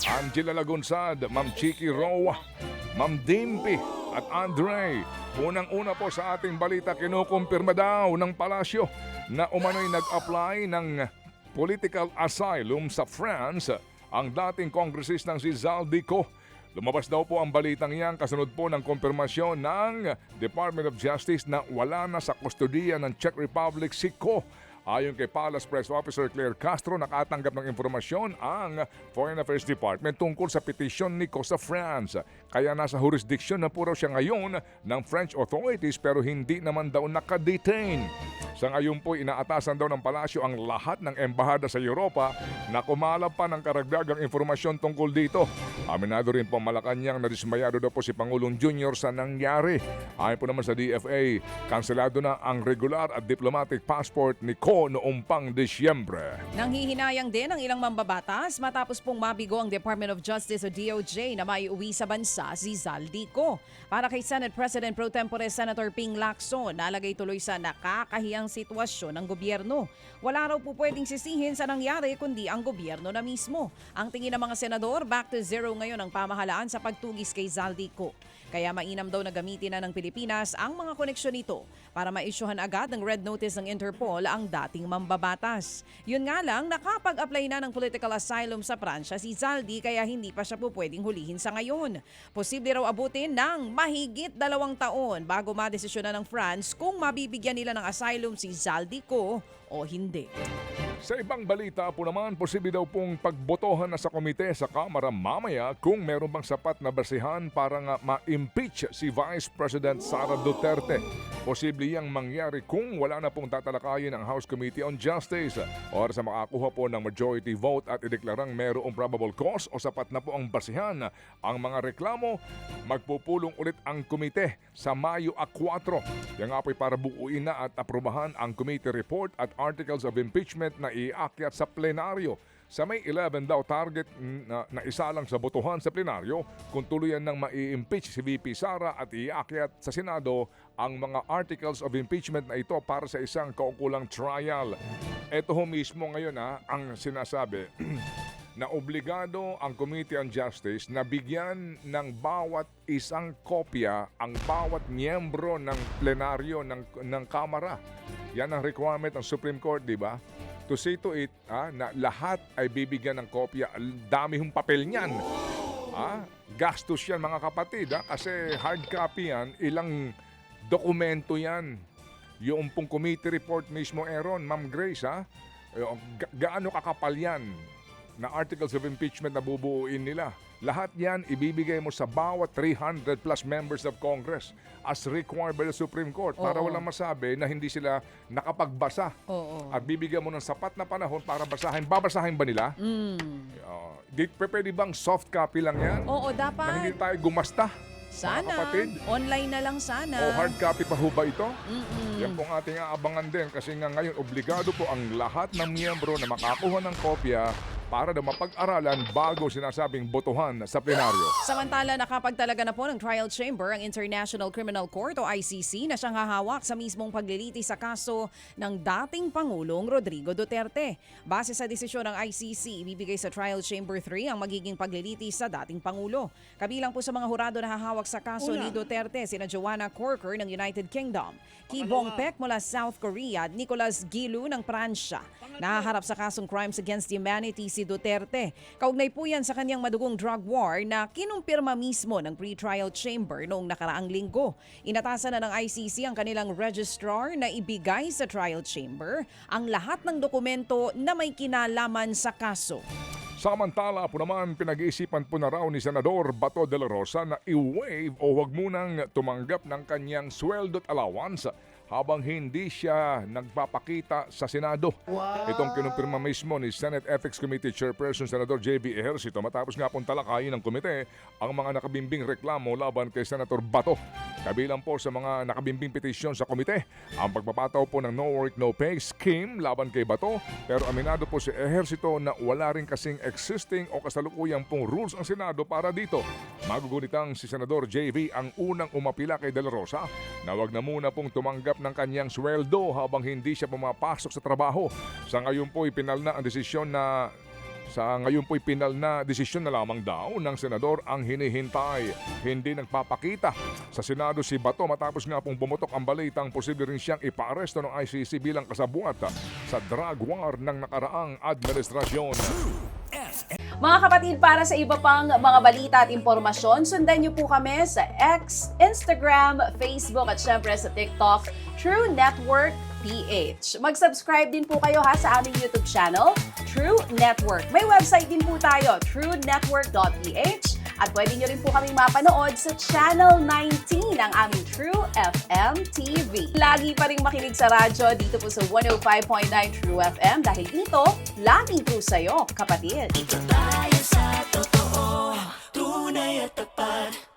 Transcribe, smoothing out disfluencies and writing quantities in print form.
Angela Lagunsad, Ma'am Chiki Roa, Ma'am Dimpy at Andre. Unang-una po sa ating balita, kinukumpirma daw ng palasyo na umano'y nag-apply ng political asylum sa France ang dating kongresistang si Zaldico. Lumabas daw po ang balitang iyan kasunod po ng kumpirmasyon ng Department of Justice na wala na sa kustodiya ng Czech Republic si Ko. Ayon kay Palace Press Officer Claire Castro, nakatanggap ng impormasyon ang Foreign Affairs Department tungkol sa petisyon ni Ko sa France. Kaya nasa jurisdiction na po raw siya ngayon ng French authorities pero hindi naman daw nakadetain. Sa ngayon po, inaatasan daw ng palasyo ang lahat ng embahada sa Europa na kumalap pa ng karagdagang informasyon tungkol dito. Aminado rin po Malacanang na dismayado daw po si Pangulong Junior sa nangyari. Ayon po naman sa DFA, kanselado na ang regular at diplomatic passport ni Ko noong pang Disyembre. Nanghihinayang din ang ilang mambabatas matapos pong mabigo ang Department of Justice o DOJ na maiuwi sa bansa si Zaldico. Para kay Senate President Pro Tempore Senator Ping Lacson, nalagay tuloy sa nakakahiyang sitwasyon ng gobyerno. Wala raw po pwedeng sisihin sa nangyari kundi ang gobyerno na mismo. Ang tingin ng mga senador, back to zero ngayon ang pamahalaan sa pagtugis kay Zaldico. Kaya mainam daw na gamitin na ng Pilipinas ang mga koneksyon nito para maisyuhan agad ng red notice ng Interpol ang dating mambabatas. Yun nga lang, nakapag-apply na ng political asylum sa Pransya si Zaldi kaya hindi pa siya po pwedeng hulihin sa ngayon. Posible raw abutin ng mahigit 2 taon bago madesisyon na ng France kung mabibigyan nila ng asylum si Zaldico o hindi. Sa ibang balita po naman, posible daw pong pagbotohan na sa komite sa Kamara mamaya kung meron bang sapat na basihan para nga ma-impeach si Vice President Sara Duterte. Posible yang mangyari kung wala na pong tatalakayin ang House Committee on Justice o sa makakuha po ng majority vote at ideklarang merong probable cause o sapat na po ang basihan ang mga reklamo, magpupulong ulit ang komite sa Mayo 4. Yan nga po'y para buuin na at aprobahan ang committee report at articles of impeachment na iakyat sa plenaryo. Sa May 11 daw target na isa lang sa botohan sa plenaryo kung tuluyan ng mai-impeach si VP Sara at iakyat sa Senado ang mga articles of impeachment na ito para sa isang kaukulang trial. Ito ho mismo ngayon ang sinasabi na obligado ang Committee on Justice na bigyan ng bawat isang kopya ang bawat miyembro ng plenaryo ng Kamara. Yan ang requirement ng Supreme Court, di ba? To see to it na lahat ay bibigyan ng kopya. Dami hong papel niyan. Gastos yan mga kapatid kasi hard copy yan, ilang dokumento yan. Yung pong committee report mismo, Aaron, Ma'am Grace, gaano kakapal yan na articles of impeachment na bubuuin nila. Lahat yan ibibigay mo sa bawat 300 plus members of Congress as required by the Supreme Court para walang masabi na hindi sila nakapagbasa. At bibigyan mo ng sapat na panahon para basahin. Babasahin ba nila? Pwede bang soft copy lang yan? Oo, Na dapat. hindi tayo gumasta? Sana. Mga kapatid? Online na lang sana. O hard copy pa ho ba ito? Yan pong ating aabangan din kasi nga ngayon obligado po ang lahat ng miyembro na makakuha ng kopya para na mapag-aralan bago sinasabing botohan sa plenaryo. Samantala, nakapagtalaga na po ng trial chamber ang International Criminal Court o ICC na siyang hahawak sa mismong pagliliti sa kaso ng dating Pangulong Rodrigo Duterte. Base sa desisyon ng ICC, ibibigay sa trial chamber 3 ang magiging pagliliti sa dating Pangulo. Kabilang po sa mga hurado na hahawak sa kaso ni Duterte, sina Joanna Corker ng United Kingdom, Ki Bong-pek mula South Korea at Nicolas Gilu ng Pransya. Nahaharap sa kasong crimes against humanity si Duterte. Kaugnay po yan sa kanyang madugong drug war na kinumpirma mismo ng pre-trial chamber noong nakaraang linggo. Inatasan na ng ICC ang kanilang registrar na ibigay sa trial chamber ang lahat ng dokumento na may kinalaman sa kaso. Samantala po naman, pinag-iisipan po na raw ni Senador Bato de la Rosa na i-waive o wag munang tumanggap ng kanyang sweldo at allowance habang hindi siya nagpapakita sa Senado. Itong kinumpirma mismo ni Senate Ethics Committee Chairperson Senador J.B. Ejercito matapos nga pong talakayin ng komite ang mga nakabimbing reklamo laban kay Senator Bato. Kabilang po sa mga nakabimbing petisyon sa komite ang pagpapataw po ng no work no pay scheme laban kay Bato, pero aminado po si Ejercito na wala rin kasing existing o kasalukuyang pong rules ang Senado para dito. Magugunitang si Senador JV ang unang umapila kay De La Rosa na wag na muna pong tumanggap ng kanyang sweldo habang hindi siya pumapasok sa trabaho. Sa ngayon po ipinal na ang desisyon na Sa ngayon po'y pinal na desisyon na lamang daw ng senador ang hinihintay. Hindi nagpapakita sa Senado si Bato matapos nga pong bumutok ang balitang posible rin siyang ipaaresto ng ICC bilang kasabuat sa drug war ng nakaraang administrasyon. Mga kapatid, para sa iba pang mga balita at impormasyon, sundan niyo po kami sa X, Instagram, Facebook at syempre sa TikTok, True Network PH. Mag-subscribe din po kayo sa aming YouTube channel, True Network. May website din po tayo, truenetwork.ph, at pwede niyo rin po kaming mapanood sa Channel 19 ng aming True FM TV. Lagi pa rin makinig sa radyo dito po sa 105.9 True FM dahil dito, laging true sa'yo, kapatid. Tayo sa totoo, tunay at tapat.